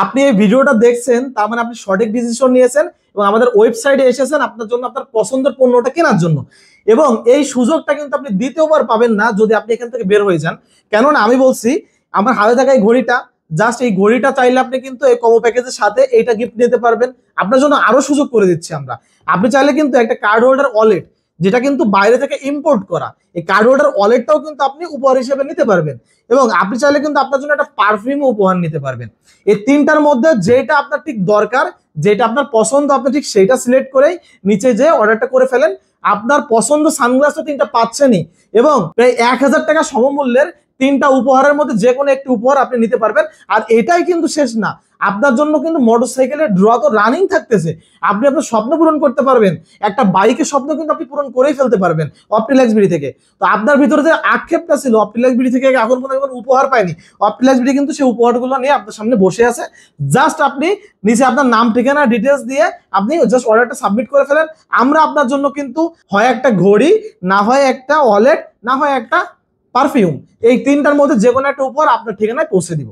আপনি এই ভিডিওটা দেখছেন, তার মানে আপনি সঠিক ডিসিশন নিয়েছেন এবং আমাদের ওয়েবসাইটে এসেছেন আপনার জন্য আপনার পছন্দের পণ্যটা কেনার জন্য। এবং এই সুযোগটা কিন্তু আপনি দ্বিতীয়বার পাবেন না যদি আপনি এখান থেকে বের হয়ে যান। কেননা আমি বলছি, আমার হাতে থাকা এই ঘড়িটা, জাস্ট এই ঘড়িটা চাইলে আপনি কিন্তু এই কম্বো প্যাকেজের সাথে এইটা গিফট নিতে পারবেন। আপনার জন্য আরো সুযোগ করে দিচ্ছি আমরা। আপনি চাইলে কিন্তু একটা কার্ড হোল্ডার ওয়ালেট, যেটা কিন্তু বাইরে থেকে ইম্পোর্ট করা, এই কার্ড হোল্ডার ওয়ালেটটাও কিন্তু আপনি উপহার হিসেবে নিতে পারবেন। এবং আপনি চাইলে কিন্তু আপনার জন্য একটা পারফিউমও উপহার নিতে পারবেন। এই তিনটার মধ্যে যেটা আপনার ঠিক দরকার, যেটা আপনার পছন্দ, আপনি ঠিক সেইটা সিলেক্ট করেই নিচে যে অর্ডারটা করে ফেলেন। আপনার পছন্দ সানগ্লাস তো তিনটা পাচ্ছেনই, এবং প্রায় 1000 টাকা সমমূল্যের তিনটা উপহারের মধ্যে যে কোনো একটি উপহার আপনি নিতে পারবেন। আর এটাই কিন্তু শেষ না, আপনার জন্য কিন্তু মোটরসাইকেলের ড্র তো রানিং থাকতেছে। আপনি আপনার স্বপ্ন পূরণ করতে পারবেন, একটা বাইকের স্বপ্ন কিন্তু আপনি পূরণ করেই ফেলতে পারবেন অপটিলাক্স বিডি থেকে। তো আপনার ভিতরে যে আক্ষেপটা ছিল অপটিলাক্স বিডি থেকে এখন পর্যন্ত কোনো উপহার পায়নি, অপটিলাক্স বিডি কিন্তু সেই উপহারগুলো নিয়ে আপনার সামনে বসে আছে। জাস্ট আপনি নিচে আপনার নাম, ঠিকানা, ডিটেলস দিয়ে আপনি জাস্ট অর্ডারটা সাবমিট করে ফেলেন। আমরা আপনার জন্য কিন্তু হয় একটা ঘড়ি, না হয় একটা ওয়ালেট, না হয় একটা পারফিউম, এই তিনটার মধ্যে যে কোনো একটা উপহার আপনার ঠিকানায় পৌঁছে দিব।